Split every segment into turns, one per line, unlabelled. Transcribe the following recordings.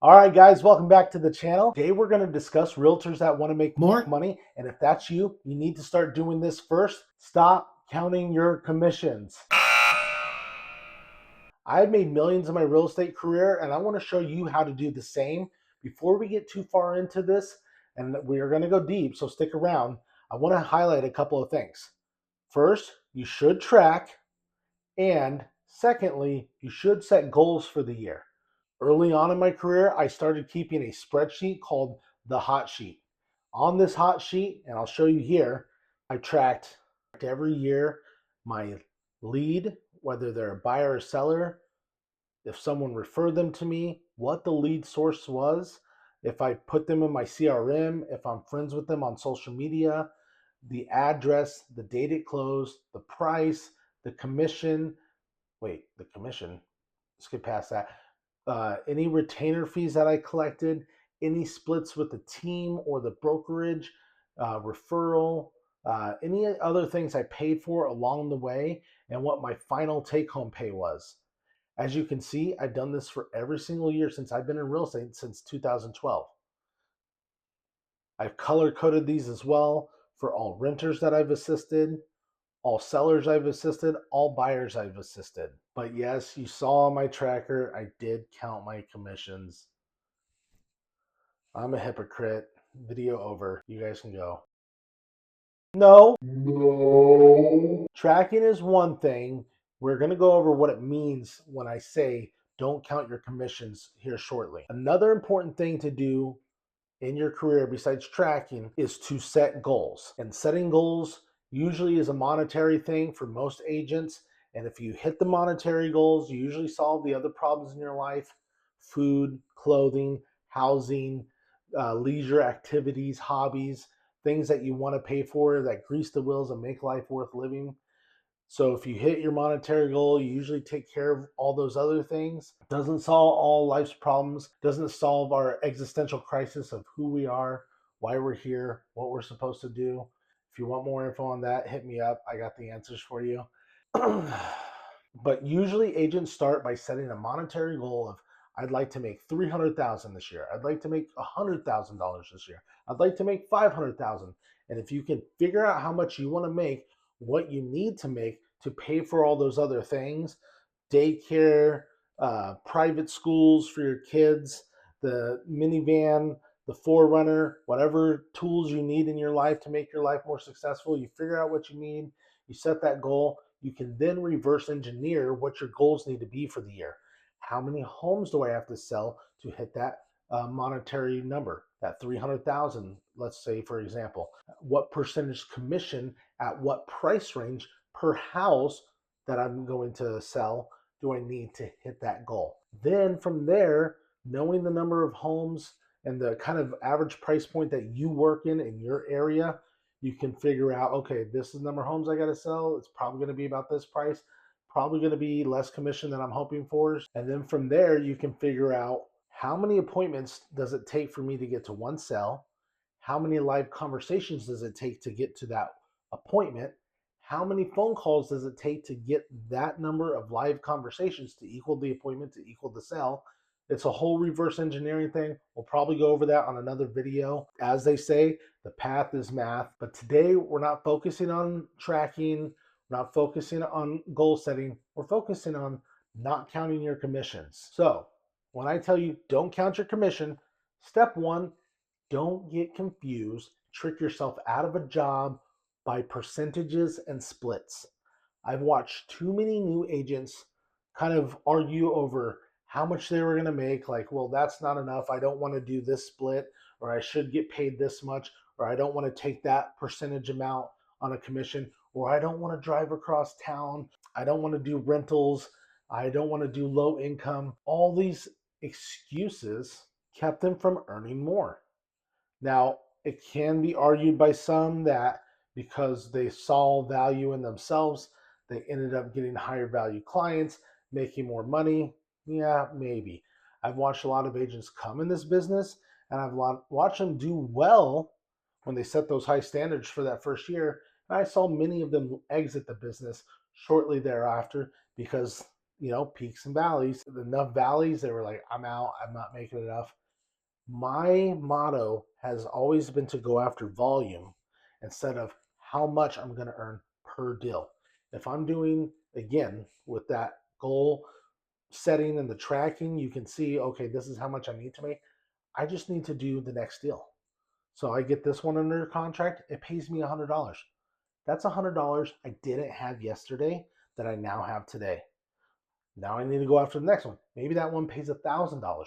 All right, guys, welcome back to the channel. Today we're going to discuss realtors that want to make more money. And if that's you, you need to start doing this first. Stop counting your commissions. I've made millions in my real estate career, and I want to show you how to do the same. Before we get too far into this, and we are going to go deep, so stick around, I want to highlight a couple of things. First, you should track, and secondly, you should set goals for the year. Early on in my career, I started keeping a spreadsheet called the hot sheet. On this hot sheet, and I'll show you here, I tracked every year my lead, whether they're a buyer or seller, if someone referred them to me, what the lead source was, if I put them in my CRM, if I'm friends with them on social media, the address, the date it closed, the price, the commission. Wait, the commission, skip past that. Any retainer fees that I collected, any splits with the team or the brokerage, referral, any other things I paid for along the way, and what my final take home pay was. As you can see, I've done this for every single year since I've been in real estate since 2012. I've color coded these as well for all renters that I've assisted, all sellers I've assisted, all buyers I've assisted. But yes, you saw on my tracker, I did count my commissions. I'm a hypocrite. Video over. You guys can go. No. Tracking is one thing. We're going to go over what it means when I say don't count your commissions here shortly. Another important thing to do in your career besides tracking is to set goals. And setting goals usually is a monetary thing for most agents. And if you hit the monetary goals, you usually solve the other problems in your life: food, clothing, housing, leisure activities, hobbies, things that you want to pay for that grease the wheels and make life worth living. So if you hit your monetary goal, you usually take care of all those other things. Doesn't solve all life's problems, doesn't solve our existential crisis of who we are, why we're here, what we're supposed to do. If you want more info on that, hit me up. I got the answers for you. But usually agents start by setting a monetary goal of, I'd like to make 300,000 this year. I'd like to make $100,000 this year. I'd like to make 500,000. And if you can figure out how much you want to make, what you need to make to pay for all those other things, daycare, private schools for your kids, the minivan, the forerunner, whatever tools you need in your life to make your life more successful, you figure out what you need, you set that goal. You can then reverse engineer what your goals need to be for the year. How many homes do I have to sell to hit that monetary number, that 300,000, let's say, for example? What percentage commission at what price range per house that I'm going to sell do I need to hit that goal? Then from there, knowing the number of homes and the kind of average price point that you work in your area, you can figure out, okay, this is the number of homes I got to sell. It's probably going to be about this price, probably going to be less commission than I'm hoping for. And then from there, you can figure out how many appointments does it take for me to get to one sell? How many live conversations does it take to get to that appointment? How many phone calls does it take to get that number of live conversations to equal the appointment, to equal the sell? It's a whole reverse engineering thing. We'll probably go over that on another video. As they say, the path is math. But today we're not focusing on tracking, we're not focusing on goal setting. We're focusing on not counting your commissions. So when I tell you don't count your commission, step one, don't get confused, trick yourself out of a job by percentages and splits. I've watched too many new agents kind of argue over how much they were going to make. Like, well, that's not enough. I don't want to do this split, or I should get paid this much, or I don't want to take that percentage amount on a commission, or I don't want to drive across town. I don't want to do rentals. I don't want to do low income. All these excuses kept them from earning more. Now, it can be argued by some that because they saw value in themselves, they ended up getting higher value clients, making more money. Yeah, maybe. I've watched a lot of agents come in this business, and I've watched them do well when they set those high standards for that first year. And I saw many of them exit the business shortly thereafter because peaks and valleys. Enough valleys, they were like, I'm out, I'm not making enough. My motto has always been to go after volume instead of how much I'm going to earn per deal. If I'm doing, again, with that goal setting and the tracking, you can see, okay, this is how much I need to make. I just need to do the next deal. So I get this one under contract, it pays me $100. That's $100 I didn't have yesterday that I now have today. Now I need to go after the next one. Maybe that one pays $1,000.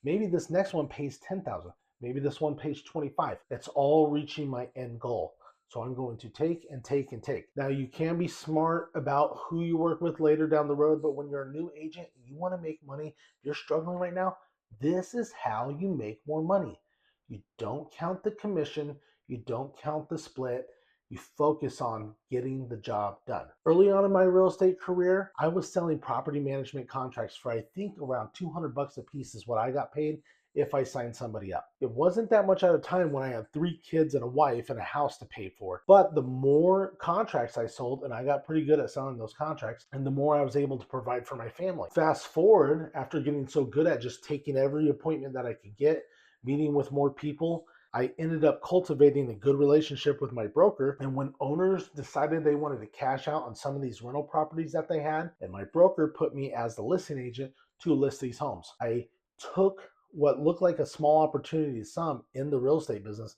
Maybe this next one pays 10,000. Maybe this one pays 25. It's all reaching my end goal. So I'm going to take and take and take. Now you can be smart about who you work with later down the road, but when you're a new agent, you want to make money. If you're struggling right now, this is how you make more money. You don't count the commission, you don't count the split, you focus on getting the job done. Early on in my real estate career, I was selling property management contracts for I think around $200 a piece is what I got paid if I signed somebody up. It wasn't that much at a time when I had 3 kids and a wife and a house to pay for. But the more contracts I sold, and I got pretty good at selling those contracts, and the more I was able to provide for my family. Fast forward, after getting so good at just taking every appointment that I could get, meeting with more people, I ended up cultivating a good relationship with my broker. And when owners decided they wanted to cash out on some of these rental properties that they had, and my broker put me as the listing agent to list these homes, I took what looked like a small opportunity to some in the real estate business.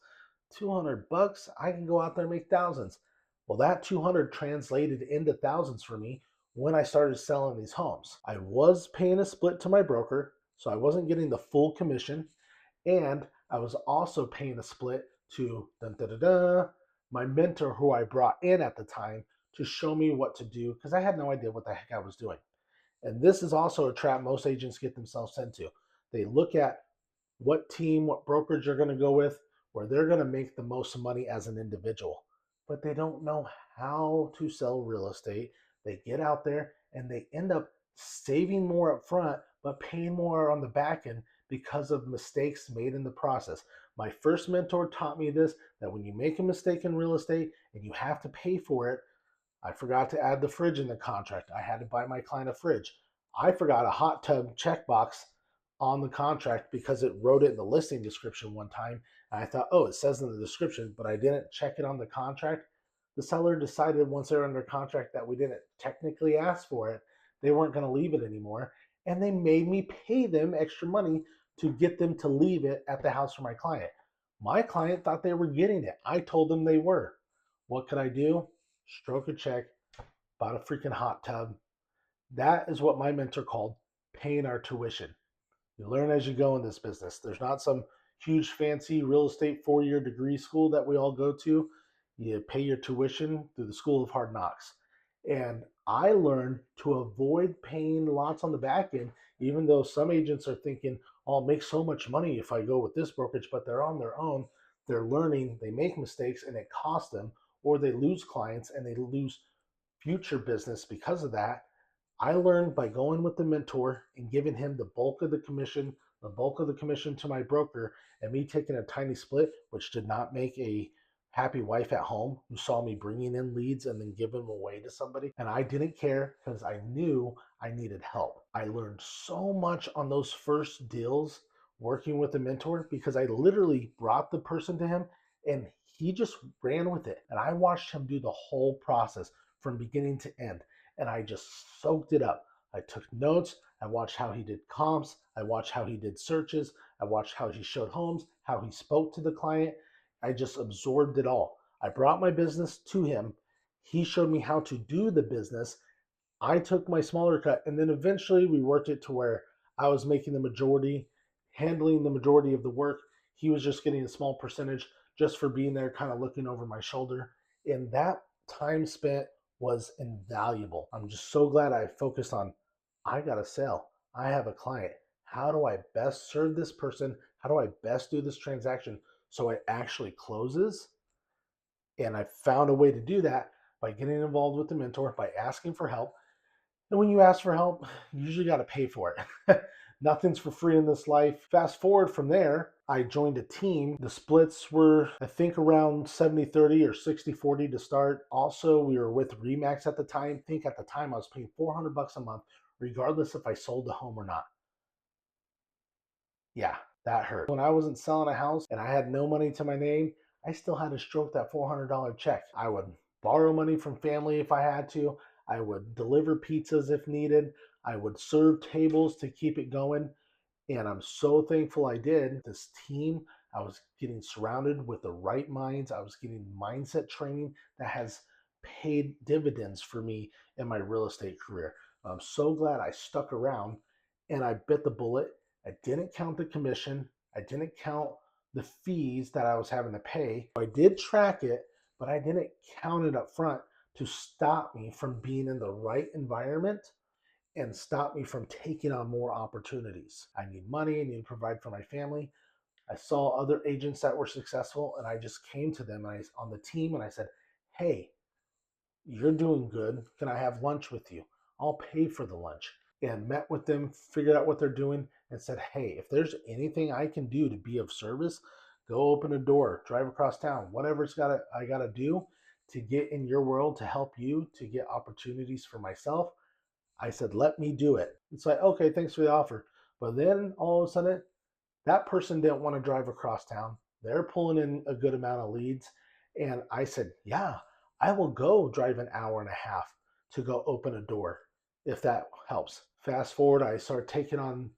$200, I can go out there and make thousands. Well, that 200 translated into thousands for me when I started selling these homes. I was paying a split to my broker, so I wasn't getting the full commission. And I was also paying a split to my mentor, who I brought in at the time to show me what to do because I had no idea what the heck I was doing. And this is also a trap most agents get themselves into. They look at what team, what brokerage you're going to go with, where they're going to make the most money as an individual. But they don't know how to sell real estate. They get out there and they end up saving more up front, but paying more on the back end because of mistakes made in the process. My first mentor taught me this, that when you make a mistake in real estate and you have to pay for it, I forgot to add the fridge in the contract. I had to buy my client a fridge. I forgot a hot tub checkbox on the contract because it wrote it in the listing description one time. And I thought, oh, it says in the description, but I didn't check it on the contract. The seller decided once they're under contract that we didn't technically ask for it, they weren't going to leave it anymore. And they made me pay them extra money to get them to leave it at the house for my client. My client thought they were getting it. I told them they were. What could I do? Stroke a check, bought a freaking hot tub. That is what my mentor called paying our tuition. You learn as you go in this business. There's not some huge fancy real estate 4-year degree school that we all go to. You pay your tuition through the School of Hard Knocks. And I learned to avoid paying lots on the back end, even though some agents are thinking, oh, I'll make so much money if I go with this brokerage, but they're on their own. They're learning, they make mistakes and it costs them, or they lose clients and they lose future business because of that. I learned by going with the mentor and giving him the bulk of the commission to my broker, and me taking a tiny split, which did not make a happy wife at home who saw me bringing in leads and then giving them away to somebody. And I didn't care because I knew I needed help. I learned so much on those first deals working with the mentor because I literally brought the person to him and he just ran with it. And I watched him do the whole process from beginning to end. And I just soaked it up. I took notes. I watched how he did comps. I watched how he did searches. I watched how he showed homes, how he spoke to the client. I just absorbed it all. I brought my business to him. He showed me how to do the business. I took my smaller cut, and then eventually we worked it to where I was making the majority, handling the majority of the work. He was just getting a small percentage just for being there, kind of looking over my shoulder. And that time spent was invaluable. I'm just so glad I focused on, I got a sale. I have a client. How do I best serve this person? How do I best do this transaction so it actually closes? And I found a way to do that by getting involved with the mentor, by asking for help. And when you ask for help, you usually got to pay for it. Nothing's for free in this life. Fast forward from there, I joined a team. The splits were, I think, around 70-30 or 60-40 to start. Also, we were with Remax at the time. I think at the time I was paying $400 a month. regardless if I sold the home or not. Yeah, that hurt. When I wasn't selling a house and I had no money to my name, I still had to stroke that $400 check. I would borrow money from family if I had to. I would deliver pizzas if needed. I would serve tables to keep it going. And I'm so thankful I did. This team, I was getting surrounded with the right minds. I was getting mindset training that has paid dividends for me in my real estate career. I'm so glad I stuck around and I bit the bullet. I didn't count the commission. I didn't count the fees that I was having to pay. I did track it, but I didn't count it up front to stop me from being in the right environment and stop me from taking on more opportunities. I need money, I need to provide for my family. I saw other agents that were successful and I just came to them and on the team and I said, "Hey, you're doing good. Can I have lunch with you? I'll pay for the lunch." And met with them, figured out what they're doing, and said, "Hey, if there's anything I can do to be of service, go open a door, drive across town, whatever I gotta do to get in your world to help you to get opportunities for myself." I said, "Let me do it." It's like, okay, thanks for the offer. But then all of a sudden, that person didn't want to drive across town. They're pulling in a good amount of leads. And I said, "Yeah, I will go drive an hour and a half to go open a door if that helps." Fast forward, I started taking on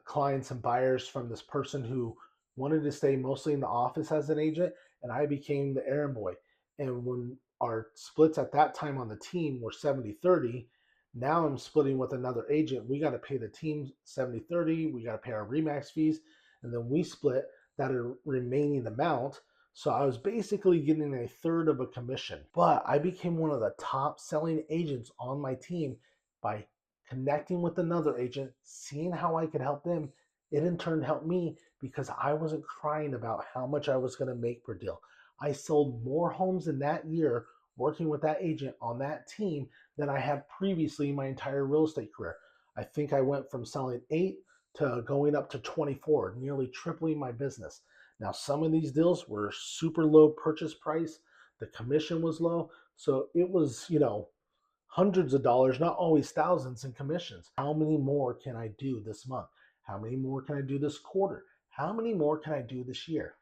clients and buyers from this person who wanted to stay mostly in the office as an agent, and I became the errand boy. And when our splits at that time on the team were 70-30, now I'm splitting with another agent. We got to pay the team 70-30. We got to pay our Remax fees. And then we split that remaining amount. So I was basically getting a third of a commission. But I became one of the top selling agents on my team by connecting with another agent, seeing how I could help them. It in turn helped me because I wasn't crying about how much I was going to make per deal. I sold more homes in that year working with that agent on that team than I had previously in my entire real estate career. I think I went from selling 8 to going up to 24, nearly tripling my business. Now, some of these deals were super low purchase price. The commission was low. So it was, hundreds of dollars, not always thousands in commissions. How many more can I do this month? How many more can I do this quarter? How many more can I do this year?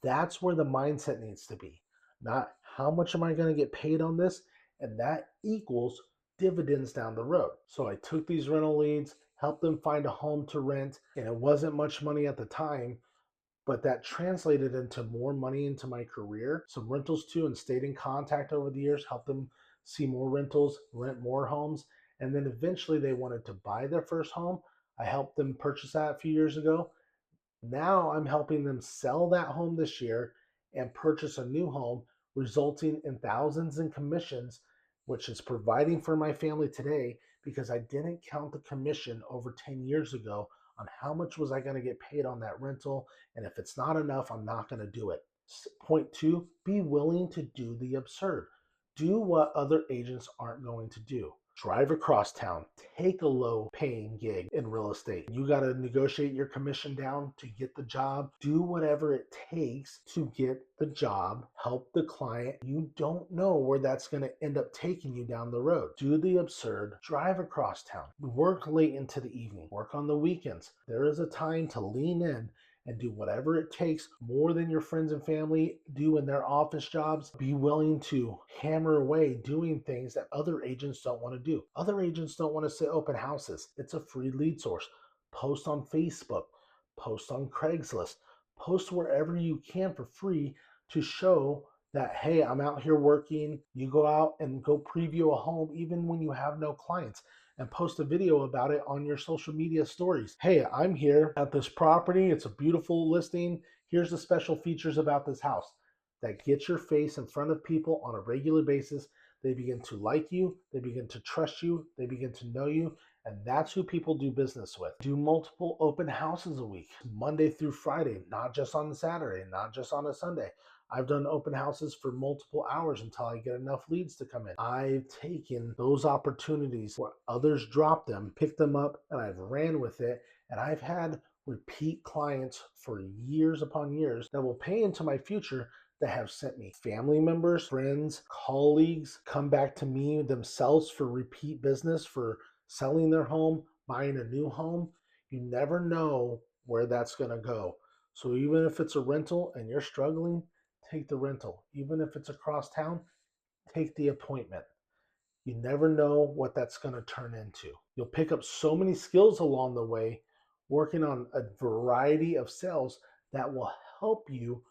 That's where the mindset needs to be. Not how much am I going to get paid on this? And that equals dividends down the road. So I took these rental leads, helped them find a home to rent, and it wasn't much money at the time, but that translated into more money into my career. Some rentals too, and stayed in contact over the years, helped them see more rentals, rent more homes. And then eventually they wanted to buy their first home. I helped them purchase that a few years ago. Now I'm helping them sell that home this year and purchase a new home, resulting in thousands in commissions, which is providing for my family today because I didn't count the commission over 10 years ago on how much was I going to get paid on that rental. And if it's not enough, I'm not going to do it. Point two, be willing to do the absurd. Do what other agents aren't going to do. Drive across town, take a low paying gig in real estate. You got to negotiate your commission down to get the job. Do whatever it takes to get the job, help the client. You don't know where that's going to end up taking you down the road. Do the absurd, drive across town, work late into the evening, work on the weekends. There is a time to lean in and do whatever it takes more than your friends and family do in their office jobs. Be willing to hammer away doing things that other agents don't want to do. Other agents don't want to sit open houses. It's a free lead source. Post on Facebook, post on Craigslist, post wherever you can for free to show that, hey, I'm out here working. You go out and go preview a home even when you have no clients and post a video about it on your social media stories. Hey, I'm here at this property. It's a beautiful listing. Here's the special features about this house. That gets your face in front of people on a regular basis. They begin to like you, they begin to trust you, they begin to know you, and that's who people do business with. Do multiple open houses a week, Monday through Friday, not just on Saturday, not just on a Sunday. I've done open houses for multiple hours until I get enough leads to come in. I've taken those opportunities where others dropped them, picked them up, and I've ran with it. And I've had repeat clients for years upon years that will pay into my future that have sent me family members, friends, colleagues come back to me themselves for repeat business for selling their home, buying a new home. You never know where that's going to go. So even if it's a rental and you're struggling, take the rental. Even if it's across town, take the appointment. You never know what that's going to turn into. You'll pick up so many skills along the way, working on a variety of sales that will help you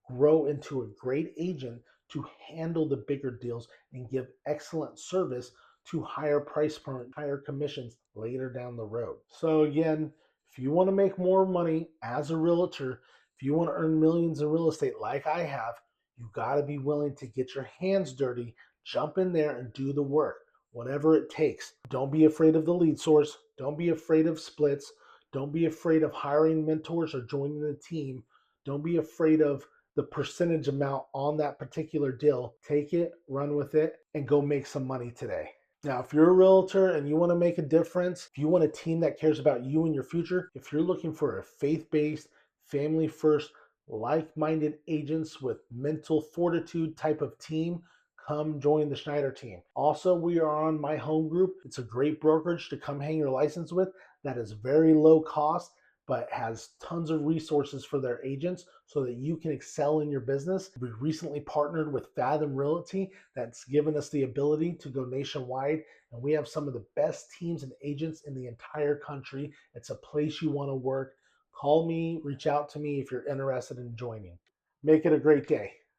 grow into a great agent to handle the bigger deals and give excellent service to higher price point, higher commissions later down the road. So again, if you want to make more money as a realtor, if you want to earn millions in real estate like I have, you got to be willing to get your hands dirty, jump in there and do the work, whatever it takes. Don't be afraid of the lead source. Don't be afraid of splits. Don't be afraid of hiring mentors or joining the team. Don't be afraid of the percentage amount on that particular deal. Take it, run with it, and go make some money today. Now, if you're a realtor and you want to make a difference, if you want a team that cares about you and your future, if you're looking for a faith based, family first, like minded agents with mental fortitude type of team, come join the Schneider team. Also, we are on my home group. It's a great brokerage to come hang your license with that is very low cost, but has tons of resources for their agents so that you can excel in your business. We recently partnered with Fathom Realty that's given us the ability to go nationwide, and we have some of the best teams and agents in the entire country. It's a place you want to work. Call me, reach out to me if you're interested in joining. Make it a great day.